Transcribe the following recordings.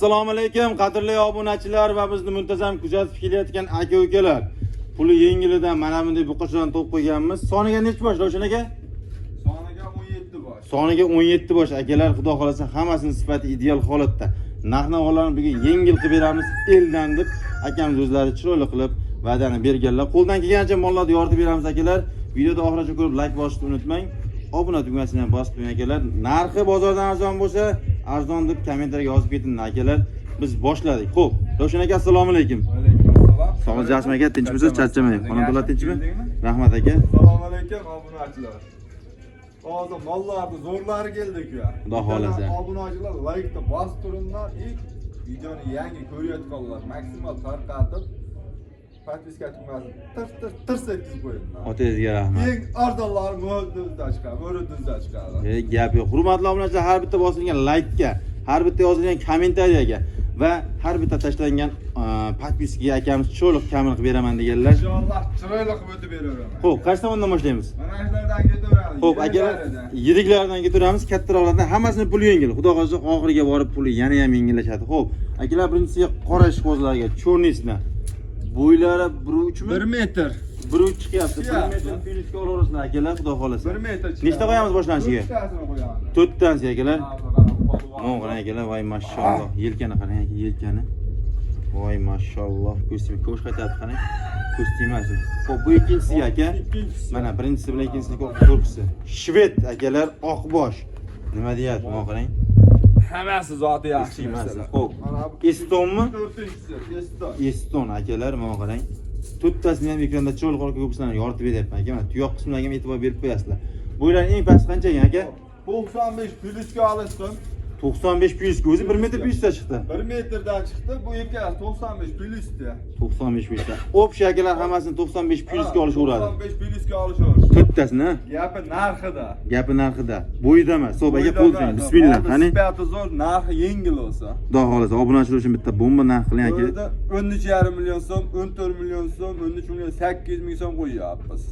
Assalomu alaykum qadrli obunachilar va bizni muntazam kuzatib kelayotgan aka-ukalar. Puli yengilidan mana bunday buqachadan to'p qo'yganmiz. Soniga necha bosh Ravshan aka? Soniga 17 bosh. Soniga 17 bosh akalar, xudo xolasa hammasini sifati ideal holatda. Narx-navolarni bugun yengil qilib beramiz eldan deb akamiz o'zlari chiroyli qilib va'dani berganlar. Qo'ldan kelgancha mollarni yoritib beramiz akalar. Videoda oxirigacha ko'rib like bosishni unutmang. Obuna tugmasini ham bosib qo'ying akalar. Narxi bozordan arzon bo'lsa, arzon deb kommentariyga yozib keting akalar. Biz boshladik. Xo'p, Ravshan aka assalomu alaykum. Va alaykum assalom. Sog'ligingiz aka, tinchmisiz? Charchamang. Xonadonlar tinchmi? Rahmat aka. Assalomu alaykum obunachilar. Hozir mollarni zo'rlari keldik-ku. Xudo xolasa. Obunachilar like-ni bosib turinglar. Ilk videoni yangi ko'rayotganlar maksimal tarqatib подписка tugmasini tirs etkizib qo'yinglar. Otangizga rahmat. Eng arzonlari mo'rdizdan chiqadi. Gap yo'q. Hurmatli obunachilar, har bitta bosilgan like-ga, har bitta yozilgan kommentariyaga va har bitta tashlangan podpiskaga akamiz cho'liq kamil qilib beraman deganlar. Inshaalloh chiroyli qilib o'tib beraman. Xo'p, qaysi tomondan boshlaymiz? Mana shulardan ketaveramiz. Xo'p, akalar, yiriklardan ketaveramiz, kattaroqlardan hammasini puli yengil. Xudo xohlasa oxiriga borib puli yana ham yengillashadi. Xo'p, akalar, birinchisiga qora ishqozlarga, cho'rnisni. Bo'ylari 1.3 mi? 1 metr. 1.3 chiqyapti. 1 metr plyuska olaverasizlar akalar, xudo xohlasa. 1 metr. Nechta qo'yamiz boshlanishiga? 4tasini qo'yamiz. 4tasi akalar. Mana qarang akalar, voy mashalloh. Yelkani qarang aka, yelkani. Voy mashalloh. Ko'stim ko'sh qaytadi qarang. Ko'stimasi. Xo'p, bu ikkinchisi aka. Mana birinchisi bilan ikkinchisi korpusi. Shved akalar, oqbosh. Nima deyapti? Mana qarang. Hammasi zoti yaxshi. Xo'p. Estonmi? 4-inchisi. Eston. Eston akalar, mana qarang. To'rttasini ham ekranda cho'l qolgan ko'psini yoritib beryapman aka. Mana tuyoq qismlariga ham e'tibor berib qo'yasizlar. Bo'ylarning eng pasti qancha ekan aka? 95 plyuska olishsin. 95 plyuska o'zi 1 metr plyusda chiqdi. 1 metrdan chiqdi. Bu ikkasi 95 plyusda. 95 plyusda. Общий akalar hammasini 95 plyuska olishaveradi. 95 plyuska olishaveradi. To'rttasini. Gapi narxida. Gapi narxida. Bo'yida emas. So'baga qo'l qo'ying. Bismillah. Qani? Sifati zo'r, narxi yengil bo'lsa. Xudo xolasa obunachilar uchun bitta bomba narx qiling aka. 13,5 million so'm, 14 million so'm, 13 million 800 ming so'm qo'yyapmiz.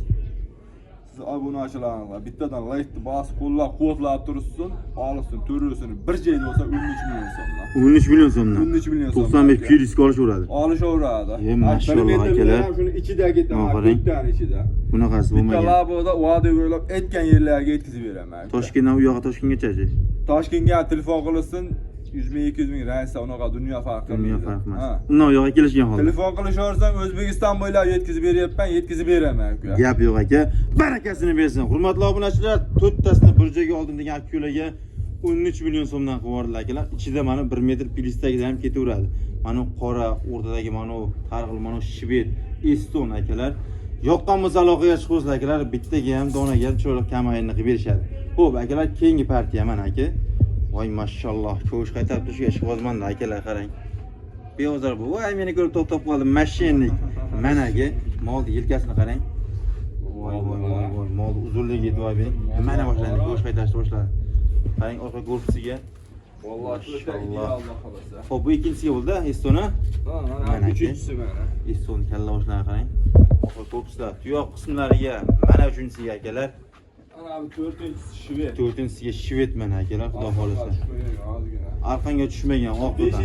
Siz obunachilaringlar bittadan like-ni bosib qo'llab-quvvatlab tursin, olsin, to'rasini bir joyda bo'lsa 13 million so'mdan. 13 million so'mdan. 13 million so'm. 95 plyuska olishaveradi. Olishaveradi. Mashalloh akalar. Shuni ichidagi to'rtdan ichida. Bunaqasi bo'lmagan. Bittalar bo'lsa va'da yo'lab aytgan yerlarga yetkazib beraman. Toshkentdan u yoqqa Toshkentgacha. Toshkentga telefon qilsin, 100 ming 200 ming raysa unaqa dunyo farqi. Dunyo farqi emas. Undan u yoqqa kelishgan holda. Telefon qilishaversang O'zbekiston bo'ylab yetkazib beryapman, yetkazib beraman aka. Gap yo'q aka. Barakasini bersin. Hurmatli obunachilar, to'rttasini bir joyga oldim degan aka-ularga 13 million so'mdan qilib yubordilar akalar. Ichida mana 1 metr plyusdagi ham ketaveradi. Mana qora, o'rtadagi mana targ'il, mana shved, eston akalar. Yoqqan bo'lsa aloqaga chiqinglar akalar, bittaga ham donaga ham cho'liq kamayini qilib berishadi. Xo'p, akalar, keyingi partiya mana aka. Voy mashalloh, ko'sh qaytarib turishga ishqibozmanda akalar qarang. Beyozor bu. Voy meni ko'rib to'xtab qoldi, mashinnik. Managa molni yelkasini qarang. Voy voy voy voy, molni uzunligiga e'tibor bering. Mana boshlandi, ko'sh qaytarishni boshladi. Qarang orqa korpusiga. Vallohi Mashalloh. Alloh xolasa. Xo'p, bu ikkinchisiga bo'ldi, Estona. Mana uchinchisi mana. Eston kalla boshlari qarang. Orqa korpuslar, tuyoq qismlariga mana uchinchisiga akalar. Ana bu 4-inchisi shved. 4-inchisiga shved mana akalar, xudo xolasa. Arqonga tushmagan oqdan.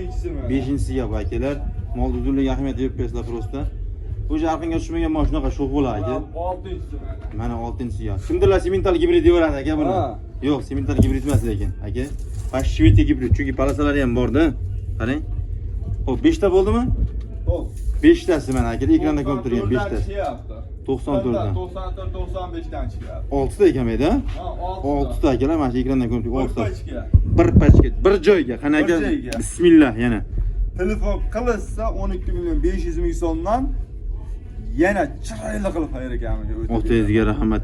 5-inchisiga bu akalar. Mol uzunligi ahamiyat berib qo'yasizlar prosta. O'sha arqonga tushmagan mana shunaqa sho'x bo'ladi aka. 6-inchisi mana. Mana 6-inchisiga. Kimdirlar semental gibrid deyoradi aka buni. Yo'q, semental gibrid emas lekin, aka. Bash shved gibrid, chunki palasalari ham bor-da. Qarang. Xo'p, 5 ta bo'ldimi? Xo'p. 5 tasi mana aka, ekranda ko'rib turgan 5 ta. 94 dan. 95 dan chiqyapti. 6 ta ekanmi-da? Ha, 6 ta akalar, mana shu ekranda ko'rib turgan 6 ta. Pachka. Bir pachka, bir joyga. Qani aka? Bismillah yana. Telefon qilsa 12 million 500 ming so'mdan yana chiroyli qilib hayrakamiga o'tdi. Otangizga rahmat.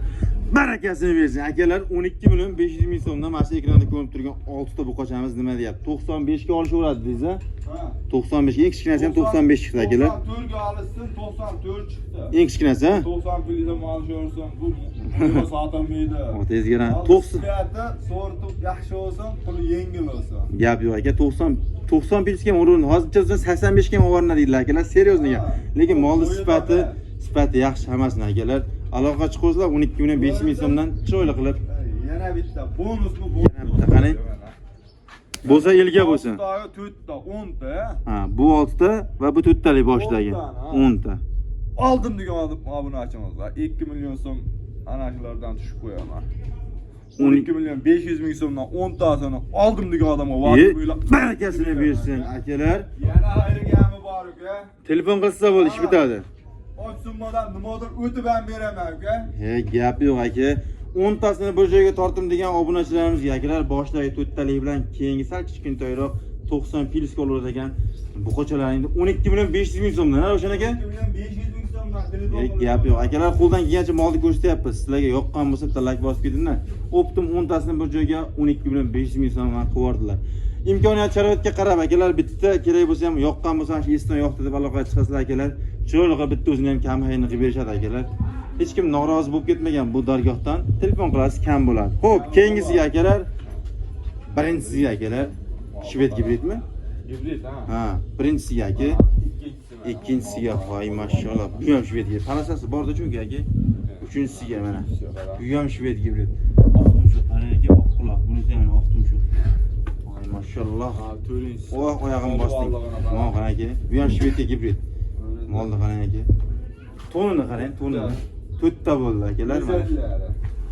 Barakasini bersin. Akalar 12 million 500 ming so'mdan mana shu ekranda ko'rib turgan 6 ta buqachamiz nima deyapti? 95 ga olishaveradi deysiz-a? Ha. 95 ga, eng kichkinasi ham 95 chiqdi akalar. 94 ga olishsin, 94 chiqdi. Eng kichkinasi, ha? 90 plyusdan olishaversin, bu sotilmaydi. Otangizga rahmat. 90 sorti yaxshi bo'lsin, puli yengil bo'lsin. Gap yo'q aka, 90 plyuska ham o'rin. Hozircha 85 ga ham o'rinadi deydilar akalar, seryozni gap. Lekin molni sifati yaxshi hammasini akalar. Aloqa chiqinglar 12 million 500 ming so'mdan chiroyli qilib. Yana bitta bonus bu. Yana bitta qani. Bo'lsa elga bo'lsin. 6 ta, 4 ta, 10 ta. Ha, bu 6 ta va bu 4 talik boshidagi 10 ta. Aldım degan obunachimizga 2 million so'm ana shulardan tushib qo'yaman. 12 million 500 ming so'mdan 10 tasini aldım degan odamga vaqt bo'ylab barakasini bersin akalar. Yana hayrigami bor uka. Telefon qilsa bo'ldi, ish bitadi. Ochsunmadan nimadir o'tib ham beraman uka. He, gap yo'q aka. 10 tasini bir joyga tortdim degan obunachilarimizga akalar boshdagi 4 talik bilan keyingi sal kichkintoyroq 90 piliska olur ekan. Bu qo'chalarning 12 million 500 ming so'mdan, ha, o'shan aka? 2 million 500 ming so'mdan Gap yo'q. Akalar qo'ldan kelgancha molni ko'rsatyapmiz. Sizlarga yoqqan bo'lsa like bosib ketinglar. Optim 10 tasini bir joyga 12 million 500 ming so'mdan qiyordilar. Imkoniyat sharoitga qarab akalar bitta kerak bo'lsa ham yoqqan bo'lsa shu esdan yoqdi deb aloqaga chiqasizlar akalar. Chiroyli bitta o'zini ham kam hayini qilib berishadi akalar. Hech kim norozi bo'lib ketmagan bu dargohdan telefon qilasiz kam bo'ladi. Xo'p, keyingisiga akalar birinchisiga akalar shved gibridmi? Gibrid, ha. Ha, birinchisiga aka. Ikkinchisiga voy mashallah. Bu ham shved gibrid. Palasasi bor-da chunki aka. Uchinchisiga mana. Bu ham shved gibrid. Oqtum shu qarang aka, oq quloq. Bunisi ham oqtum shu. Voy mashallah. Ha, to'rinchisi. Oh, oyog'im bosdim. Mana qarang aka. Bu ham shved gibrid. Molni qarang aka. Tonini qarang, tonini. 4 ta bo'ldi akalar mana.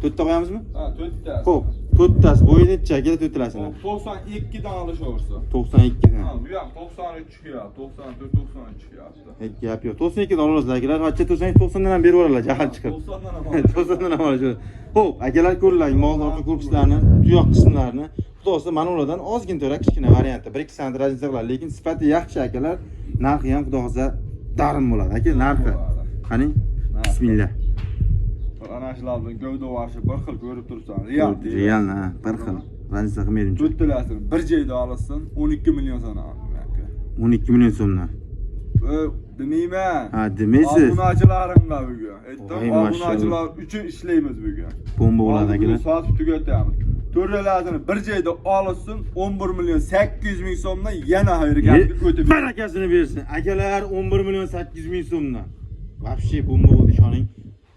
4 ta qo'yamizmi? Ha, 4 ta. Xo'p, 4 tasi bo'yi necha aka 4 talasini? 92 dan olishaversa. 92 dan. Ha, bu ham 93 chiqyapti, 94, 93 chiqyapti. Gap yo'q. 92 dan olasizlar akalar. Qancha 90 dan ham berib yuboradilar, jahl chiqib. 90 dan ham. 90 dan ham olishadi. Xo'p, akalar ko'rlang, molni orqa korpuslarini, tuyoq qismlarini, xudo olsa mana ulardan ozginto'roq kichkina variantda 1-2 sm raznica qiladi, lekin sifati yaxshi akalar. Narxi ham xudo olsa darim bo'ladi. Aka, narxi. Qani? Bismillah. Ana shularning gavda vashi bir xil ko'rib turibsan. Real, ha, bir xil. Raznica qilmaydim. To'rttalasini bir joyda olsin, 12 million so'm aka. 12 million so'mdan. Demayman. Ha, demaysiz. Obunachilarimga bugun. Voy, Aytdim, obunachilar uchun ishlaymiz bugun. Bomba bo'ladi akalar. Sotib tugatamiz. To'rttalasini bir joyda olsin, 11 million 800 ming so'mdan yana xayriga o'tib. Barakasini bersin. Akalar 11 million 800 ming so'mdan. Vobshe bomba bo'ldi ishoning.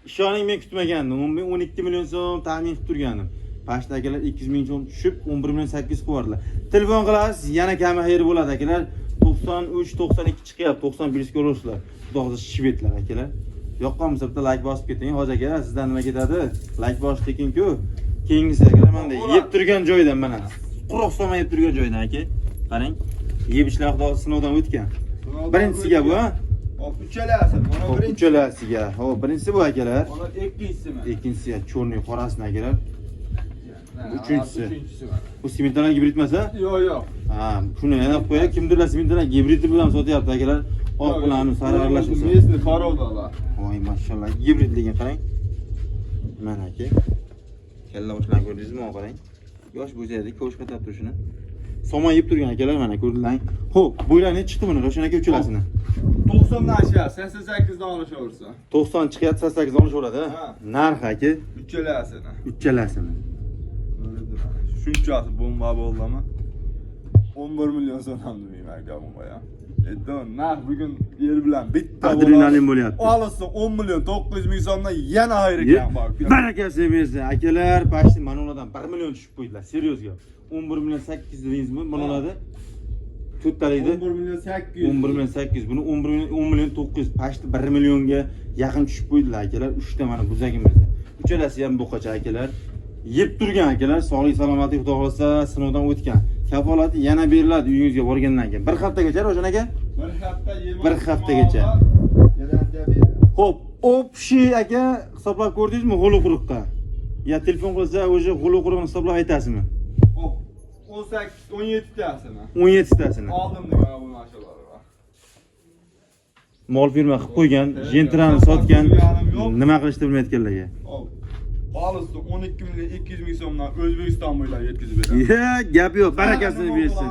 Ishoning men kutmagandim. 12 million so'm taxmin qilib turgandim. Pashta akalar 200 ming so'm tushib 11 million 800 qiyordilar. Telefon qilasiz, yana kami xayri bo'ladi akalar. 93, 92 chiqyapti, 91 ko'rasizlar. Xudo xohlasa shvedlar akalar. Yoqqan bo'lsa bitta like bosib keting. Hozir aka, sizdan nima ketadi? Like bosish tekin-ku. Keyingisi akalar menda yeb turgan joydan mana. Quruq solmay yeb turgan joydan aka. Qarang. Yeb ishlar xudo xohlasa sinovdan o'tgan. Birinchisiga bu, ha? Hop, uchalasi. Mana birinchi. Uchalasiga. Hop, birinchisi bu akalar. Mana ikkinchisimi? Ikkinchisiga cho'rniy qorasini akalar. Uchinchisi. Uchinchisi. Bu simentalak gibrid emas-a? Yo'q, yo'q. Ha, shuni yana qo'yay. Kimdirlar simentalak gibridi bilan sotyapti akalar. Oq bilan sari aralashib. Mesni farovdalar. Voy mashallah, gibridligini qarang. Mana aka. Kalla boshlanib ko'rdingizmi? Qarang. Yosh bo'zaydi, ko'sh qatab shuni. Somon yeb turgan akalar mana ko'rdinglar. Xo'p, bo'ylar necha chiqdi buni? Ro'shan aka uchalasini. 90 dan aşağı, 88 dan olishaversa. 90 chiqyapti, 88 dan olishaveradi, ha? Narx aka. Uchalasini. Uchalasini. Shunchasi bomba bo'ldimi? 11 million so'm ham demayman aka bunga ya. Narx bugun yer bilan bitta adrenalin bo'lyapti. Olsa 10 million 900 ming so'mdan yana xayrigan bor. Barakasi bersin. Akalar, pashti mana ulardan 1 million tushib qo'ydilar. Seriozga. 11 million 800 dedingizmi? Mana ularda 4 talikda 11 million 800. 11 million 800. Buni 10 million 900 pashti 1 millionga yaqin tushib qo'ydilar akalar. 3 ta mana buzagimizda. Uchalasi ham bo'qacha akalar. Yeb turgan akalar, sog'lik salomatlik xudo xolasa sinovdan o'tgan. Kafolati yana beriladi uyingizga borgandan keyin. 1 haftagacha Ro'shan aka? 1 hafta yema. 1 haftagacha. Xo'p, opshi aka hisoblab ko'rdingizmi g'ulu quruqqa? Ya telefon qilsa o'sha g'ulu quruqni hisoblab aytasizmi? Hop. 18, 17 tasini. 17 tasini. Oldim degan bu narsalarga. Mol firma qilib qo'ygan, jentrani sotgan, nima qilishni bilmayotganlarga. Hop. Olisi 12 million 200 ming so'mdan O'zbekiston bo'ylab yetkazib beradi. Gap yo'q, barakasini bersin.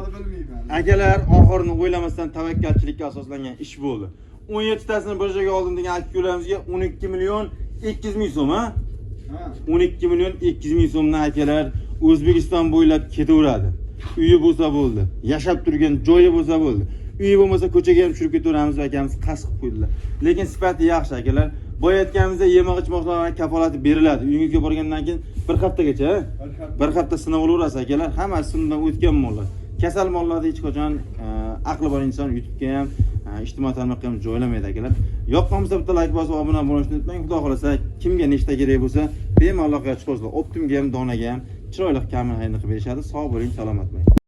Akalar, oxirini o'ylamasdan tavakkalchilikka asoslangan ish bo'ldi. 17 tasini bir joyga oldim degan akalarımizga 12 million 200 ming so'm, ha? 12 million 200 ming so'mdan akalar O'zbekiston bo'ylab ketaveradi. Uyi bo'lsa bo'ldi, yashab turgan joyi bo'lsa bo'ldi. Uyi bo'lmasa ko'chaga ham tushirib ketaveramiz akamiz qas qilib qo'ydilar. Lekin sifati yaxshi akalar. Boyayotganimizda yemoq-ichmoqlarga kafolati beriladi. Uyingizga borgandan keyin 1 haftagacha, 1 hafta sinov olaverasiz akalar. Hammasi sinovdan o'tgan mollar. kasal mollarni hech qachon aqli bor inson YouTube'ga ham, ijtimoiy tarmoqqa ham joylamaydi akalar. Yoqqan bo'lsa bitta like bosib obuna bo'lishni unutmang. Xudo xolasa kimga nechta kerak bo'lsa, bemalol chiqarsizlar. Optimga ham, donaga ham chiroyli kamerani qilib berishadi. Sog' bo'ling, salomat bo'ling.